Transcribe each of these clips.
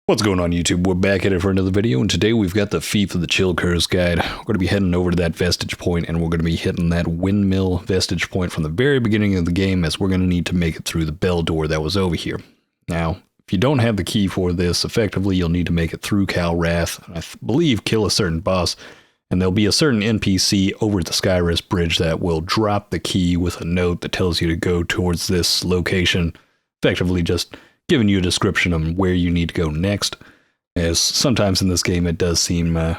What's going on, YouTube? We're back at it for another video, and today we've got the Fief of the Chill Curse guide. We're going to be heading over to that vestige point, and we're going to be hitting that windmill vestige point from the very beginning of the game, as we're going to need to make it through the bell door that was over here. Now, if you don't have the key for this, effectively you'll need to make it through Cal Wrath, and I believe kill a certain boss, and there'll be a certain NPC over at the Skyrest Bridge that will drop the key with a note that tells you to go towards this location, effectively just giving you a description of where you need to go next, as sometimes in this game it does seem a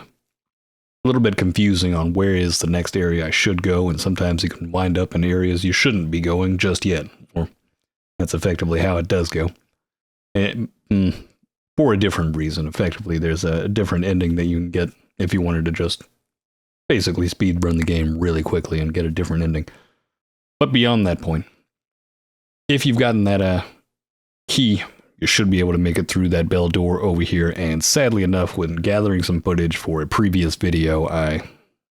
little bit confusing on where is the next area I should go, and sometimes you can wind up in areas you shouldn't be going just yet, or that's effectively how it does go. And, for a different reason, effectively there's a different ending that you can get if you wanted to just basically speed run the game really quickly and get a different ending. But beyond that point, if you've gotten that key, you should be able to make it through that bell door over here. And sadly enough, when gathering some footage for a previous video, I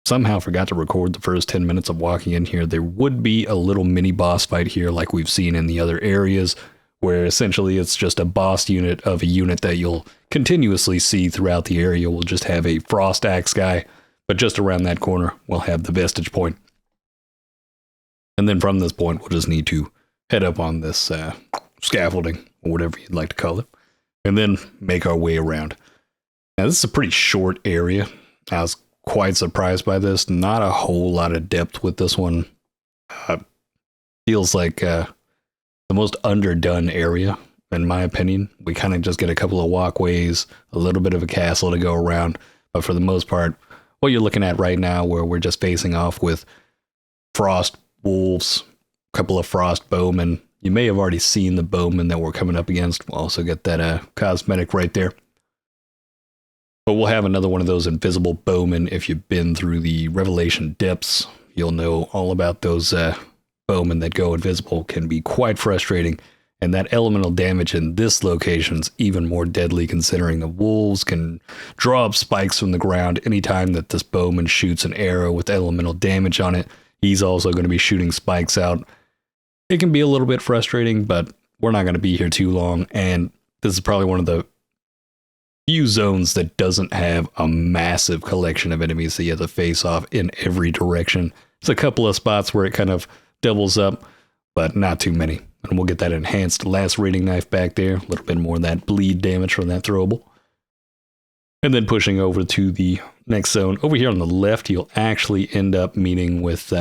somehow forgot to record the first 10 minutes of walking in here. There would be a little mini boss fight here like we've seen in the other areas, where essentially it's just a boss unit of a unit that you'll continuously see throughout the area. We'll just have a frost axe guy, but just around that corner we'll have the vestige point. And then from this point we'll just need to head up on this scaffolding, or whatever you'd like to call it, and then make our way around. Now this is a pretty short area. I was quite surprised by this. Not a whole lot of depth with this one. Feels like the most underdone area, in my opinion. We kind of just get a couple of walkways, a little bit of a castle to go around, but for the most part, what you're looking at right now, where we're just facing off with frost wolves, a couple of frost bowmen. You may have already seen the bowmen that we're coming up against. We'll also get that cosmetic right there. But we'll have another one of those invisible bowmen. If you've been through the Revelation depths, you'll know all about those bowmen that go invisible. Can be quite frustrating. And that elemental damage in this location's even more deadly, considering the wolves can draw up spikes from the ground anytime that this bowman shoots an arrow with elemental damage on it. He's also going to be shooting spikes out. It can be a little bit frustrating, but we're not going to be here too long, and this is probably one of the few zones that doesn't have a massive collection of enemies that you have to face off in every direction. There's a couple of spots where it kind of doubles up, but not too many. And we'll get that enhanced lacerating knife back there, a little bit more of that bleed damage from that throwable. And then pushing over to the next zone. Over here on the left, you'll actually end up meeting with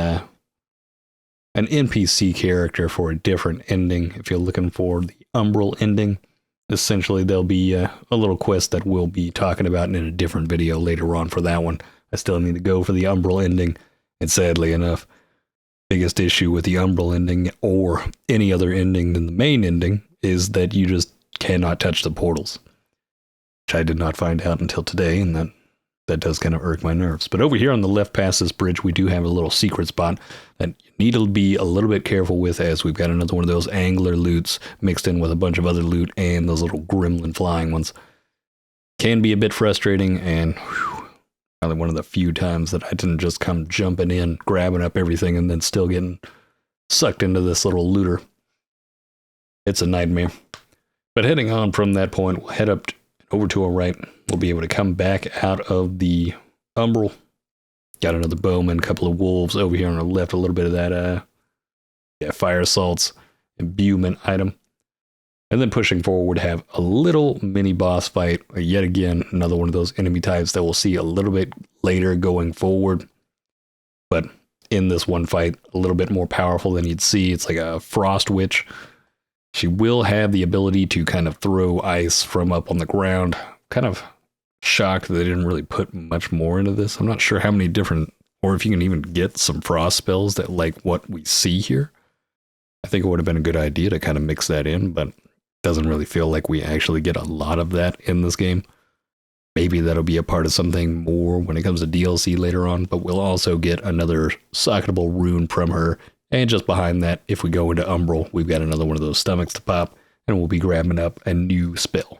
an NPC character for a different ending. If you're looking for the Umbral ending, essentially there'll be a little quest that we'll be talking about in a different video later on for that one. I still need to go for the Umbral ending, and sadly enough, biggest issue with the Umbral ending or any other ending than the main ending is that you just cannot touch the portals, which I did not find out until today, and that does kind of irk my nerves. But over here on the left past this bridge, we do have a little secret spot that you need to be a little bit careful with, as we've got another one of those angler loots mixed in with a bunch of other loot and those little gremlin flying ones. Can be a bit frustrating, and probably one of the few times that I didn't just come jumping in, grabbing up everything, and then still getting sucked into this little looter. It's a nightmare. But heading on from that point, we'll head up over to our right. We'll be able to come back out of the Umbral. Got another bowman, a couple of wolves over here on the left, a little bit of that fire salts, imbuement item. And then pushing forward, have a little mini boss fight. Yet again, another one of those enemy types that we'll see a little bit later going forward. But in this one fight, a little bit more powerful than you'd see. It's like a frost witch. She will have the ability to kind of throw ice from up on the ground. Kind of shocked that they didn't really put much more into this. I'm not sure how many different, or if you can even get some frost spells that like what we see here. I think it would have been a good idea to kind of mix that in, but it doesn't really feel like we actually get a lot of that in this game. Maybe that'll be a part of something more when it comes to DLC later on, but we'll also get another socketable rune from her. And just behind that, if we go into Umbral, we've got another one of those stomachs to pop, and we'll be grabbing up a new spell,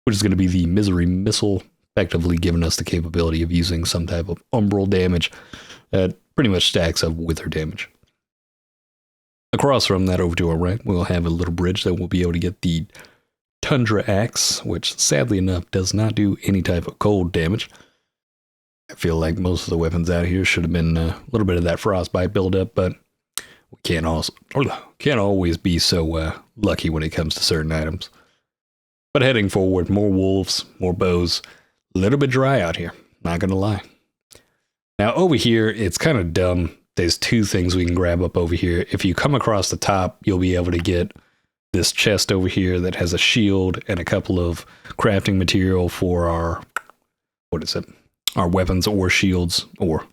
which is going to be the Misery Missile, effectively giving us the capability of using some type of Umbral damage that pretty much stacks up with her damage. Across from that over to our right, we'll have a little bridge that we'll be able to get the Tundra axe, which sadly enough does not do any type of cold damage. I feel like most of the weapons out here should have been a little bit of that frostbite buildup, but we can't always be so lucky when it comes to certain items. But heading forward, more wolves, more bows, a little bit dry out here, not gonna lie. Now over here, it's kind of dumb. There's two things we can grab up over here. If you come across the top, you'll be able to get this chest over here that has a shield and a couple of crafting material for our, our weapons or shields, or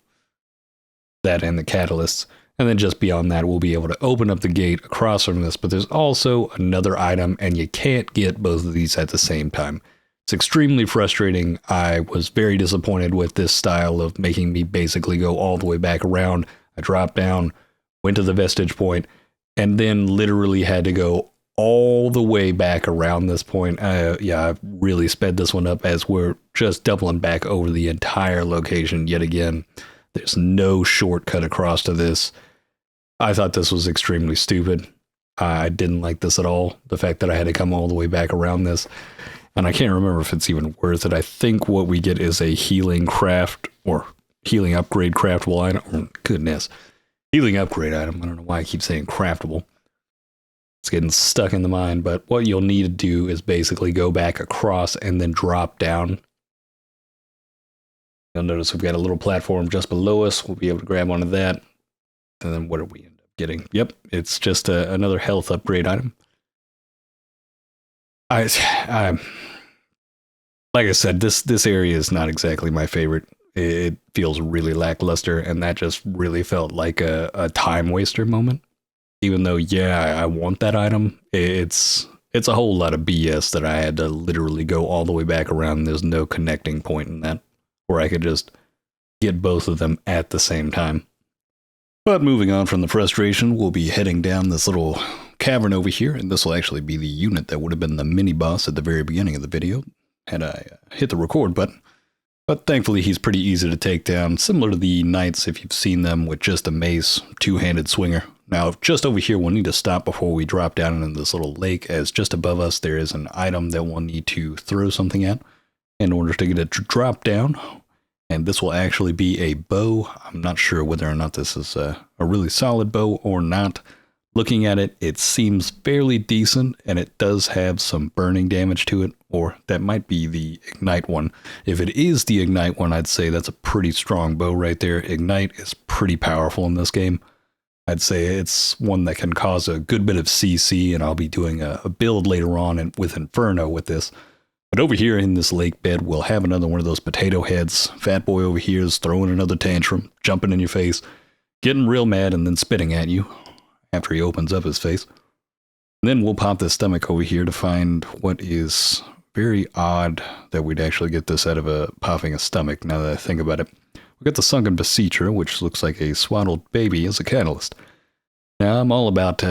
that and the catalysts. And then just beyond that, we'll be able to open up the gate across from this, but there's also another item, and you can't get both of these at the same time. It's extremely frustrating. I was very disappointed with this style of making me basically go all the way back around. I dropped down, went to the vestige point, and then literally had to go all the way back around this point. Yeah, I really sped this one up as we're just doubling back over the entire location yet again. There's no shortcut across to this. I thought this was extremely stupid. I didn't like this at all. The fact that I had to come all the way back around this. And I can't remember if it's even worth it. I think what we get is a healing craft or healing upgrade craftable item. Oh, goodness. Healing upgrade item. I don't know why I keep saying craftable. It's getting stuck in the mind. But what you'll need to do is basically go back across and then drop down. You'll notice we've got a little platform just below us. We'll be able to grab onto that. And then what do we end up getting? Yep, it's just another health upgrade item. Like I said, this area is not exactly my favorite. It feels really lackluster, and that just really felt like a time waster moment. Even though, yeah, I want that item, it's a whole lot of BS that I had to literally go all the way back around. There's no connecting point in that, where I could just get both of them at the same time. But moving on from the frustration, we'll be heading down this little cavern over here, and this will actually be the unit that would have been the mini-boss at the very beginning of the video, had I hit the record button. But thankfully, he's pretty easy to take down, similar to the knights if you've seen them with just a mace, two-handed swinger. Now, just over here, we'll need to stop before we drop down into this little lake, as just above us there is an item that we'll need to throw something at in order to get it to drop down. And this will actually be a bow. I'm not sure whether or not this is a really solid bow or not. Looking at it, it seems fairly decent, and it does have some burning damage to it, or that might be the ignite one. If it is the ignite one, I'd say that's a pretty strong bow right there. Ignite is pretty powerful in this game. I'd say it's one that can cause a good bit of CC, and I'll be doing a build later on with Inferno with this. But over here in this lake bed, we'll have another one of those potato heads. Fat boy over here is throwing another tantrum, jumping in your face, getting real mad, and then spitting at you after he opens up his face. And then we'll pop this stomach over here to find what is very odd that we'd actually get this out of popping a stomach, now that I think about it. We got the Sunken BESEECHER, which looks like a swaddled baby as a catalyst. Now, I'm all about,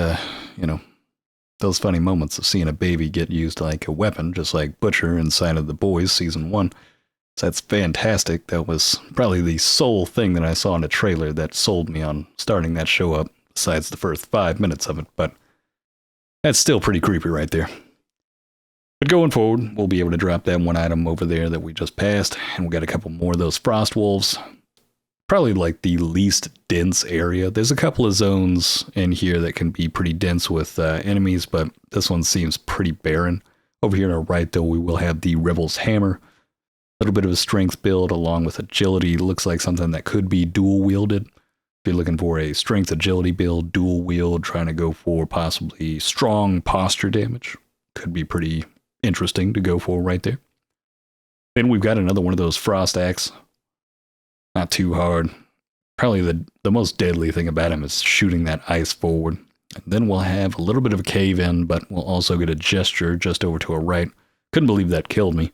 those funny moments of seeing a baby get used like a weapon, just like Butcher inside of The Boys Season 1. So that's fantastic. That was probably the sole thing that I saw in the trailer that sold me on starting that show up, besides the first 5 minutes of it, but that's still pretty creepy right there. But going forward, we'll be able to drop that one item over there that we just passed, and we've got a couple more of those frost wolves. Probably like the least dense area. There's a couple of zones in here that can be pretty dense with enemies, but this one seems pretty barren. Over here on our right, though, we will have the Rebel's Hammer. A little bit of a strength build along with agility. Looks like something that could be dual wielded. If you're looking for a strength agility build, dual wield, trying to go for possibly strong posture damage, could be pretty interesting to go for right there. Then we've got another one of those frost axe. Not too hard. Probably the most deadly thing about him is shooting that ice forward. And then we'll have a little bit of a cave in, but we'll also get a gesture just over to our right. Couldn't believe that killed me.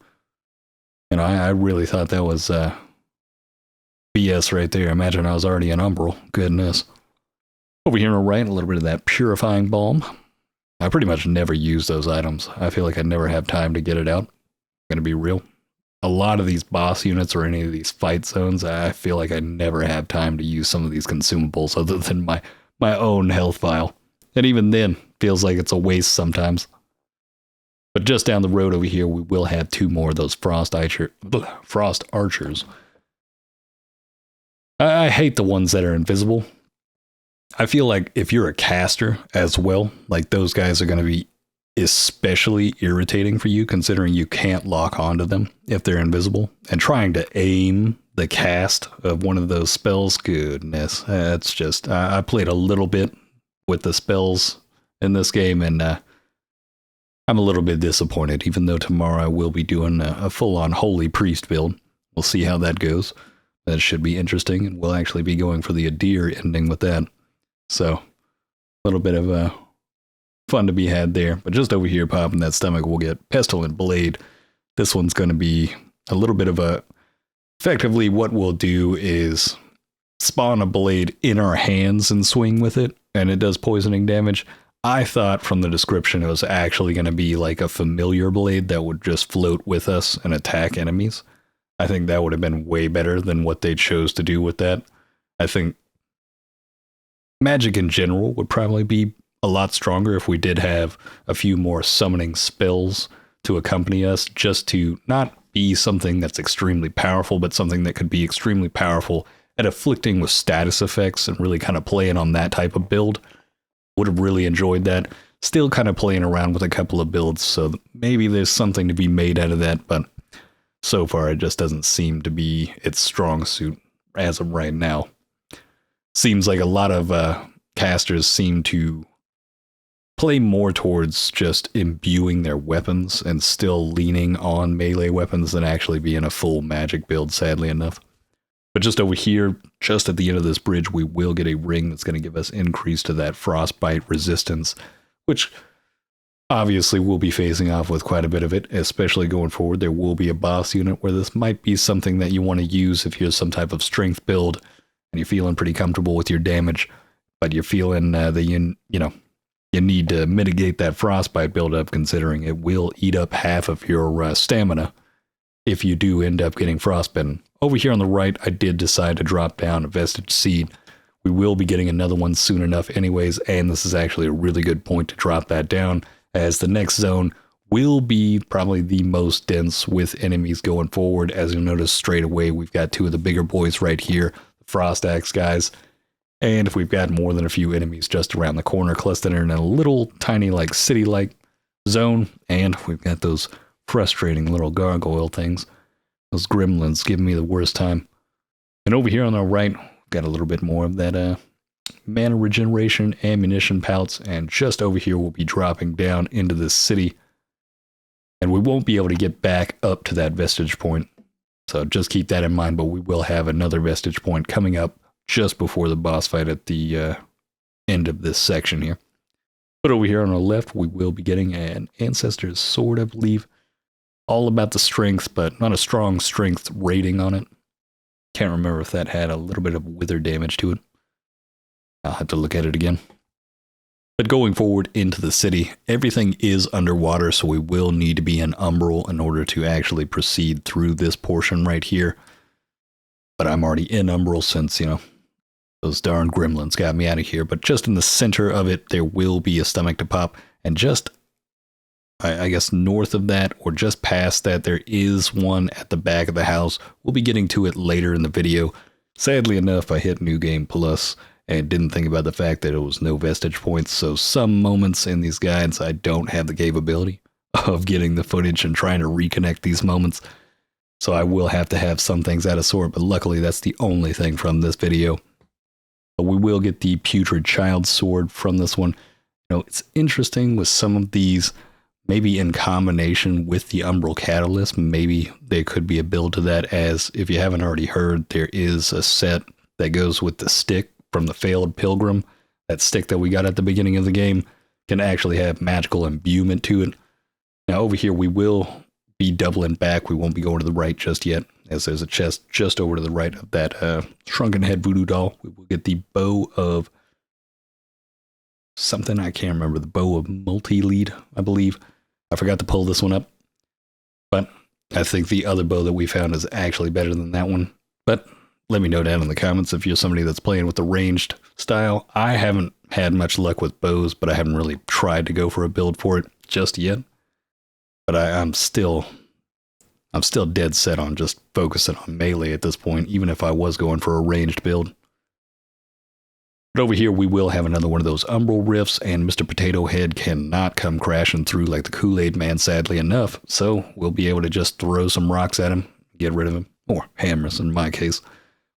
And I really thought that was BS right there. Imagine I was already an umbral. Goodness. Over here on our right, a little bit of that purifying balm. I pretty much never use those items. I feel like I never have time to get it out. I'm gonna be real. A lot of these boss units or any of these fight zones, I feel like I never have time to use some of these consumables other than my own health vial. And even then, feels like it's a waste sometimes. But just down the road over here, we will have 2 more of those frost archers. I hate the ones that are invisible. I feel like if you're a caster as well, like those guys are going to be especially irritating for you, considering you can't lock onto them if they're invisible. And trying to aim the cast of one of those spells, goodness, that's just, I played a little bit with the spells in this game, and I'm a little bit disappointed, even though tomorrow I will be doing a full-on Holy Priest build. We'll see how that goes. That should be interesting, and we'll actually be going for the Adir ending with that. So, a little bit of fun to be had there. But just over here, popping that stomach, we'll get Pestilent Blade. This one's going to be a little bit of a... Effectively, what we'll do is spawn a blade in our hands and swing with it, and it does poisoning damage. I thought from the description it was actually going to be like a familiar blade that would just float with us and attack enemies. I think that would have been way better than what they chose to do with that. I think magic in general would probably be a lot stronger if we did have a few more summoning spells to accompany us, just to not be something that's extremely powerful, but something that could be extremely powerful at afflicting with status effects and really kind of playing on that type of build. Would have really enjoyed that. Still kind of playing around with a couple of builds, so maybe there's something to be made out of that, but so far it just doesn't seem to be its strong suit as of right now. Seems like a lot of casters seem to play more towards just imbuing their weapons and still leaning on melee weapons than actually being a full magic build, sadly enough. But just over here, just at the end of this bridge, we will get a ring that's going to give us increase to that frostbite resistance, which obviously we'll be facing off with quite a bit of it, especially going forward. There will be a boss unit where this might be something that you want to use if you're some type of strength build and you're feeling pretty comfortable with your damage, but you're feeling that you need to mitigate that frostbite buildup, considering it will eat up half of your stamina if you do end up getting frostbitten. Over here on the right, I did decide to drop down a Vestige Seed. We will be getting another one soon enough anyways, and this is actually a really good point to drop that down, as the next zone will be probably the most dense with enemies going forward. As you'll notice straight away, we've got 2 of the bigger boys right here, the Frost Axe guys, and if we've got more than a few enemies just around the corner clustered in a little tiny like city-like zone, and we've got those frustrating little gargoyle things. Those gremlins giving me the worst time. And over here on our right, got a little bit more of that mana regeneration, ammunition pouch, and just over here we'll be dropping down into this city. And we won't be able to get back up to that vestige point. So just keep that in mind, but we will have another vestige point coming up just before the boss fight at the end of this section here. But over here on our left, we will be getting an Ancestor's Sword, I believe. All about the strength, but not a strong strength rating on it. Can't remember if that had a little bit of wither damage to it. I'll have to look at it again. But going forward into the city, everything is underwater, so we will need to be in Umbral in order to actually proceed through this portion right here. But I'm already in Umbral since, those darn gremlins got me out of here. But just in the center of it, there will be a stomach to pop, and just I guess north of that or just past that, there is one at the back of the house. We'll be getting to it later in the video. Sadly enough, I hit New Game Plus and didn't think about the fact that it was no vestige points. So some moments in these guides, I don't have the capability of getting the footage and trying to reconnect these moments. So I will have to have some things out of sort, but luckily that's the only thing from this video. But we will get the Putrid Child Sword from this one. It's interesting with some of these. Maybe in combination with the Umbral Catalyst, maybe there could be a build to that, as if you haven't already heard, there is a set that goes with the stick from the Failed Pilgrim. That stick that we got at the beginning of the game can actually have magical imbuement to it. Now over here we will be doubling back. We won't be going to the right just yet, as there's a chest just over to the right of that Shrunken Head Voodoo Doll. We will get the Bow of something, I can't remember, the Bow of Multi-Lead, I believe. I forgot to pull this one up, but I think the other bow that we found is actually better than that one. But let me know down in the comments if you're somebody that's playing with the ranged style. I haven't had much luck with bows, but I haven't really tried to go for a build for it just yet. But I'm still dead set on just focusing on melee at this point, even if I was going for a ranged build. But over here, we will have another one of those Umbral Rifts, and Mr. Potato Head cannot come crashing through like the Kool-Aid Man, sadly enough. So we'll be able to just throw some rocks at him, get rid of him, or hammers in my case.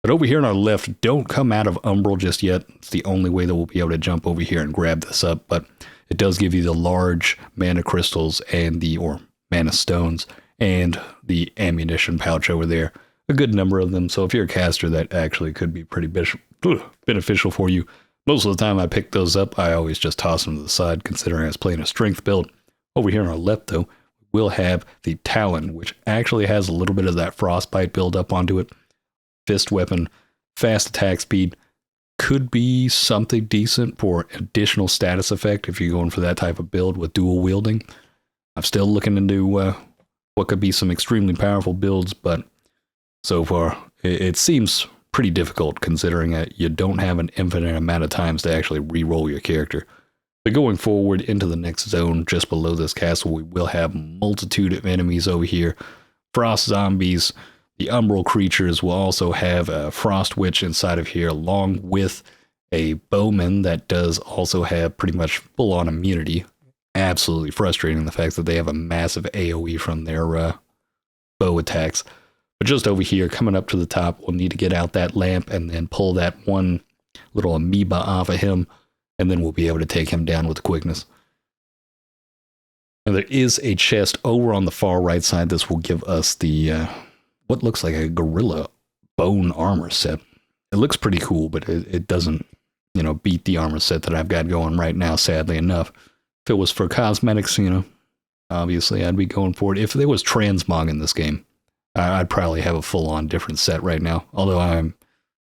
But over here on our left, don't come out of Umbral just yet. It's the only way that we'll be able to jump over here and grab this up. But it does give you the large mana crystals and or mana stones and the ammunition pouch over there. A good number of them. So if you're a caster, that actually could be pretty beneficial for you. Most of the time I pick those up, I always just toss them to the side, considering I was playing a strength build. Over here on our left, though, we'll have the Talon, which actually has a little bit of that frostbite build up onto it. Fist weapon, fast attack speed, could be something decent for additional status effect if you're going for that type of build with dual wielding. I'm still looking into what could be some extremely powerful builds, but so far it seems pretty difficult considering that you don't have an infinite amount of times to actually re-roll your character. But going forward into the next zone just below this castle, we will have a multitude of enemies over here. Frost zombies, the umbral creatures will also have a frost witch inside of here, along with a bowman that does also have pretty much full-on immunity. Absolutely frustrating, the fact that they have a massive AoE from their bow attacks. But just over here, coming up to the top, we'll need to get out that lamp and then pull that one little amoeba off of him, and then we'll be able to take him down with quickness. And there is a chest over on the far right side. This will give us the what looks like a gorilla bone armor set. It looks pretty cool, but it doesn't, you know, beat the armor set that I've got going right now, sadly enough. If it was for cosmetics, you know, obviously I'd be going for it. If there was transmog in this game, I'd probably have a full-on different set right now, although I'm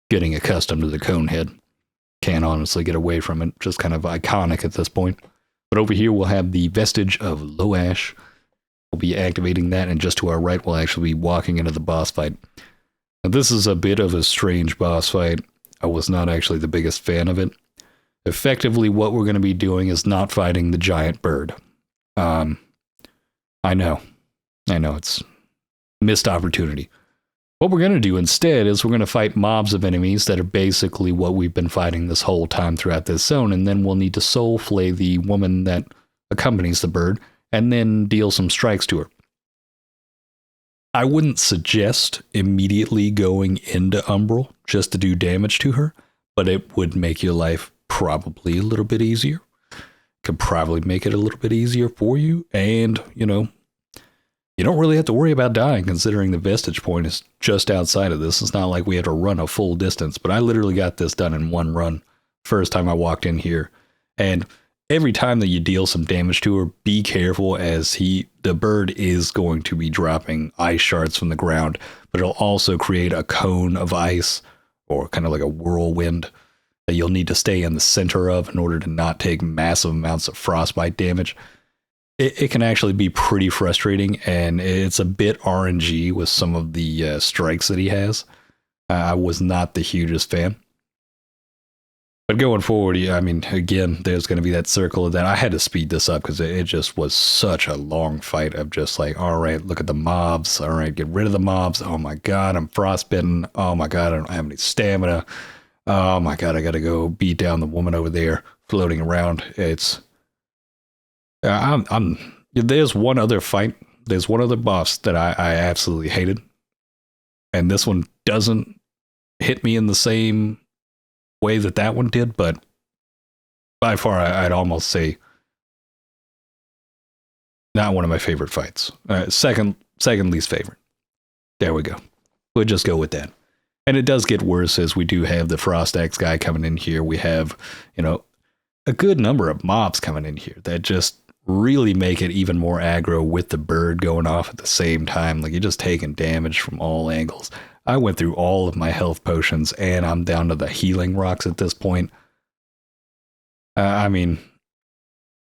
getting accustomed to the cone head. Can't honestly get away from it, just kind of iconic at this point. But over here we'll have the Vestige of LOASH. We'll be activating that, and just to our right we'll actually be walking into the boss fight. Now this is a bit of a strange boss fight. I was not actually the biggest fan of it. Effectively what we're going to be doing is not fighting the giant bird. I know, it's missed opportunity. What we're going to do instead is we're going to fight mobs of enemies that are basically what we've been fighting this whole time throughout this zone, and then we'll need to soul flay the woman that accompanies the bird, and then deal some strikes to her. I wouldn't suggest immediately going into Umbral just to do damage to her, but it would make your life probably a little bit easier. Could probably make it a little bit easier for you, and, you know, you don't really have to worry about dying considering the Vestige point is just outside of this. It's not like we had to run a full distance, but I literally got this done in one run. First time I walked in here. And every time that you deal some damage to her, be careful, as the bird is going to be dropping ice shards from the ground, but it'll also create a cone of ice, or kind of like a whirlwind, that you'll need to stay in the center of in order to not take massive amounts of frostbite damage. It can actually be pretty frustrating, and it's a bit RNG with some of the strikes that he has. I was not the hugest fan. But going forward, I mean, again, there's going to be that circle of that. I had to speed this up because it just was such a long fight of just like, all right, look at the mobs. All right, get rid of the mobs. Oh my God, I'm frostbitten. Oh my God, I don't have any stamina. Oh my God, I got to go beat down the woman over there floating around. It's... there's one other fight, there's one other boss that I absolutely hated, and this one doesn't hit me in the same way that one did, but by far I'd almost say not one of my favorite fights. Second least favorite. There we go. We'll just go with that. And it does get worse, as we do have the Frost Axe guy coming in here. We have, you know, a good number of mobs coming in here that just really make it even more aggro with the bird going off at the same time. Like, you're just taking damage from all angles. I went through all of my health potions, and I'm down to the healing rocks at this point. I mean,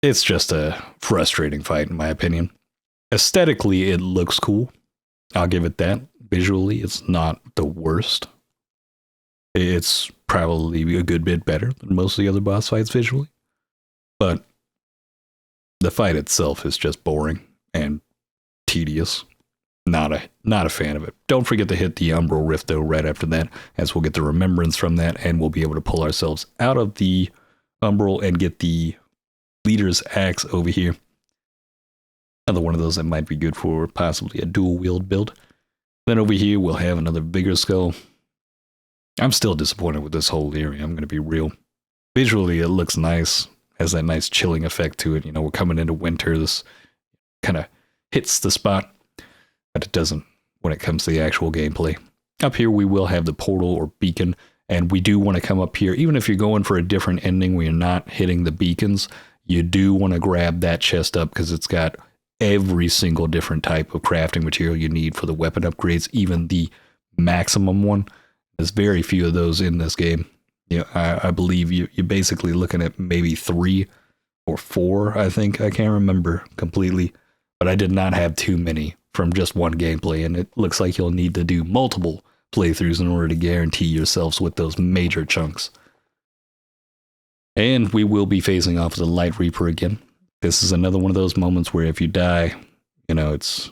it's just a frustrating fight, in my opinion. Aesthetically, it looks cool. I'll give it that. Visually, it's not the worst. It's probably a good bit better than most of the other boss fights visually. But the fight itself is just boring and tedious. Not a fan of it. Don't forget to hit the Umbral Rift though right after that, as we'll get the remembrance from that, and we'll be able to pull ourselves out of the Umbral and get the Leader's Axe over here. Another one of those that might be good for possibly a dual wield build. Then over here we'll have another bigger skull. I'm still disappointed with this whole area, I'm going to be real. Visually it looks nice, has that nice chilling effect to it. You know, we're coming into winter, this kind of hits the spot, but it doesn't when it comes to the actual gameplay. Up here we will have the portal or beacon, and we do want to come up here, even if you're going for a different ending where you're not hitting the beacons, you do want to grab that chest up because it's got every single different type of crafting material you need for the weapon upgrades, even the maximum one. There's very few of those in this game. You know, I believe you're basically looking at maybe 3 or 4, I think. I can't remember completely, but I did not have too many from just one gameplay, and it looks like you'll need to do multiple playthroughs in order to guarantee yourselves with those major chunks. And we will be facing off the Light Reaper again. This is another one of those moments where if you die, you know, it's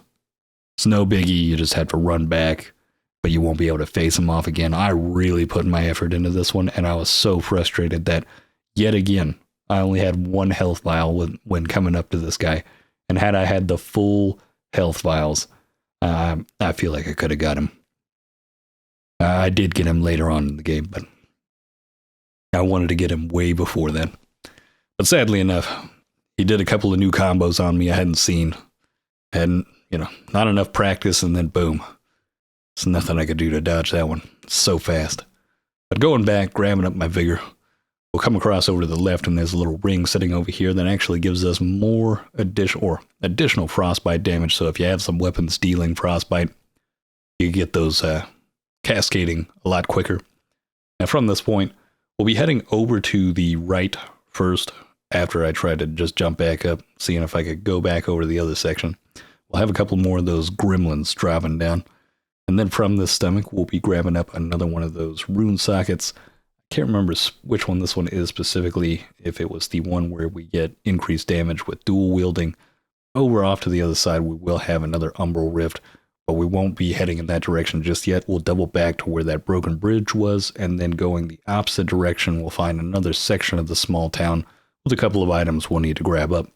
no biggie, you just have to run back, but you won't be able to face him off again. I really put my effort into this one, and I was so frustrated that, yet again, I only had 1 health vial when coming up to this guy. And had I had the full health vials, I feel like I could have got him. I did get him later on in the game, but I wanted to get him way before then. But sadly enough, he did a couple of new combos on me I hadn't seen. Hadn't, you know, not enough practice, and then boom. There's nothing I could do to dodge that one. It's so fast. But going back, grabbing up my vigor, we'll come across over to the left, and there's a little ring sitting over here that actually gives us more additional frostbite damage. So if you have some weapons dealing frostbite, you get those cascading a lot quicker. Now from this point, we'll be heading over to the right first, after I try to just jump back up, seeing if I could go back over the other section. We'll have a couple more of those gremlins dropping down. And then from this stomach, we'll be grabbing up another one of those rune sockets. I can't remember which one this one is specifically, if it was the one where we get increased damage with dual wielding. Over off to the other side, we will have another Umbral Rift, but we won't be heading in that direction just yet. We'll double back to where that broken bridge was, and then going the opposite direction, we'll find another section of the small town with a couple of items we'll need to grab up.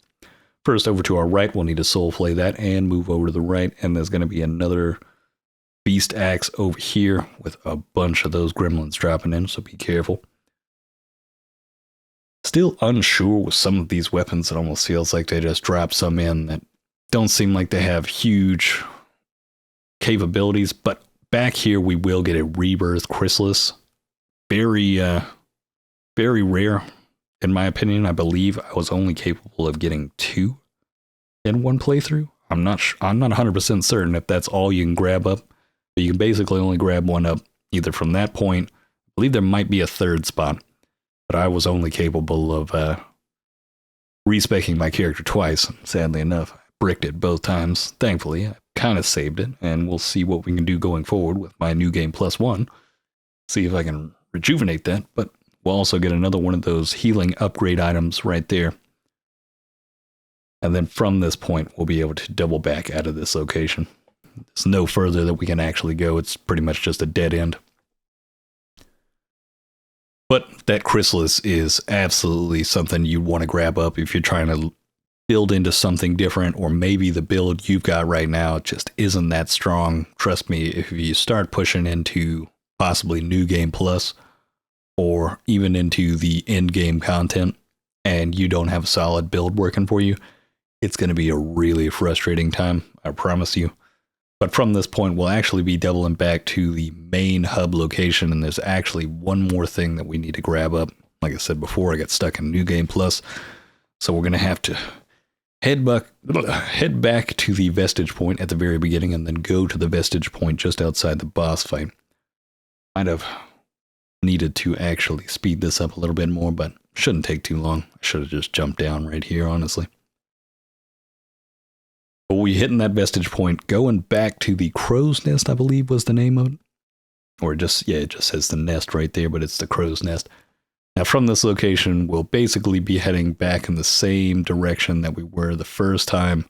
First, over to our right, we'll need to soul flay that and move over to the right, and there's going to be another beast axe over here with a bunch of those gremlins dropping in, so be careful. Still unsure with some of these weapons. It almost feels like they just drop some in that don't seem like they have huge capabilities, but back here we will get a rebirth chrysalis. Very rare. In my opinion, I believe I was only capable of getting 2 in one playthrough. I'm not 100% certain if that's all you can grab up, but you can basically only grab one up either from that point. I believe there might be a 3rd spot, but I was only capable of respecking my character twice. Sadly enough, I bricked it both times. Thankfully, I kind of saved it, and we'll see what we can do going forward with my new game +1. See if I can rejuvenate that, but we'll also get another one of those healing upgrade items right there. And then from this point, we'll be able to double back out of this location. There's no further that we can actually go. It's pretty much just a dead end. But that chrysalis is absolutely something you want to grab up if you're trying to build into something different, or maybe the build you've got right now just isn't that strong. Trust me, if you start pushing into possibly New Game Plus, or even into the end game content, and you don't have a solid build working for you, it's going to be a really frustrating time, I promise you. But from this point, we'll actually be doubling back to the main hub location, and there's actually one more thing that we need to grab up. Like I said before, I got stuck in New Game Plus, so we're going to have to head back to the Vestige point at the very beginning, and then go to the Vestige point just outside the boss fight. Kind of needed to actually speed this up a little bit more, but shouldn't take too long. I should have just jumped down right here, honestly. But we hitting that Vestige point, going back to the Crow's Nest, I believe was the name of it. Or it just says the nest right there, but it's the Crow's Nest. Now from this location, we'll basically be heading back in the same direction that we were the first time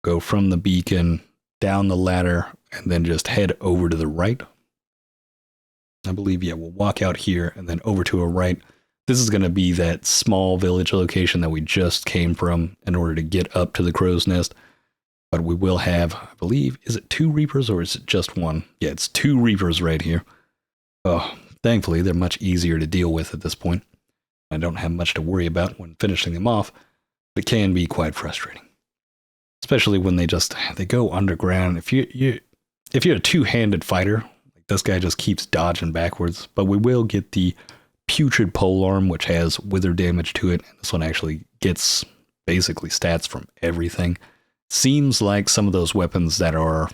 go from the beacon down the ladder and then just head over to the right. I believe, yeah, we'll walk out here and then over to a right. This is going to be that small village location that we just came from in order to get up to the crow's nest. But we will have, I believe, is it 2 Reapers or is it just 1? Yeah, it's 2 Reapers right here. Oh, thankfully, they're much easier to deal with at this point. I don't have much to worry about when finishing them off. But it can be quite frustrating. Especially when they go underground. If you're a two-handed fighter, like this guy just keeps dodging backwards. But we will get the Putrid polearm, which has wither damage to it. And this one actually gets basically stats from everything. Seems like some of those weapons that are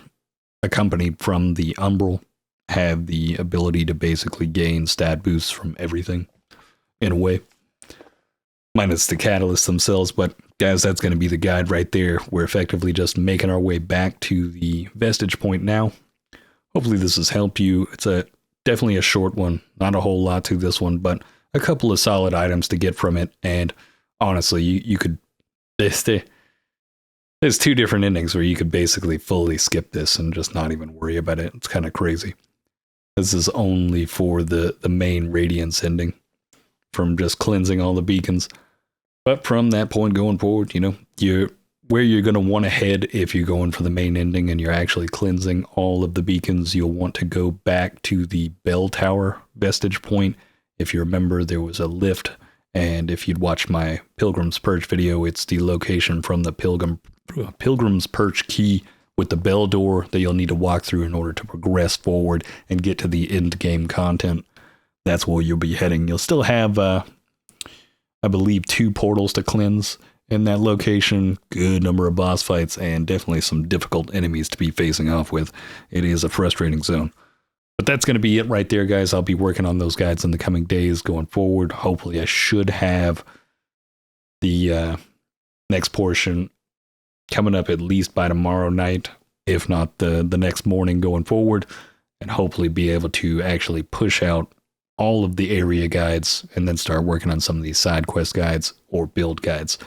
accompanied from the Umbral have the ability to basically gain stat boosts from everything, in a way. Minus the catalysts themselves, but guys, that's going to be the guide right there. We're effectively just making our way back to the Vestige point now. Hopefully this has helped you. It's definitely a short one, not a whole lot to this one, but a couple of solid items to get from it. And honestly, you could... There's 2 different endings where you could basically fully skip this and just not even worry about it. It's kind of crazy. This is only for the main Radiance ending, from just cleansing all the beacons. But from that point going forward, you know, where you're going to want to head if you're going for the main ending and you're actually cleansing all of the beacons, you'll want to go back to the Bell Tower Vestige point. If you remember, there was a lift, and if you'd watched my Pilgrim's Perch video, it's the location from the Pilgrim's Perch key with the bell door that you'll need to walk through in order to progress forward and get to the end game content. That's where you'll be heading. You'll still have, I believe, 2 portals to cleanse in that location, good number of boss fights, and definitely some difficult enemies to be facing off with. It is a frustrating zone. But that's going to be it right there, guys. I'll be working on those guides in the coming days going forward. Hopefully I should have the next portion coming up at least by tomorrow night, if not the next morning going forward, and hopefully be able to actually push out all of the area guides and then start working on some of these side quest guides or build guides,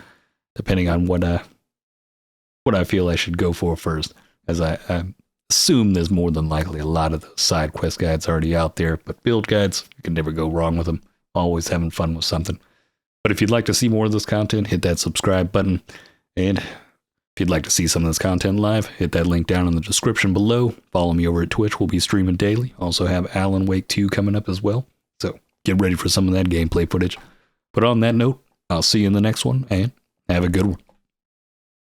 depending on what I feel I should go for first, as I assume there's more than likely a lot of those side quest guides already out there, but build guides, you can never go wrong with them. Always having fun with something. But if you'd like to see more of this content, hit that subscribe button, and if you'd like to see some of this content live, hit that link down in the description below. Follow me over at Twitch. We'll be streaming daily. Also have Alan Wake 2 coming up as well. So get ready for some of that gameplay footage. But on that note, I'll see you in the next one, and have a good one.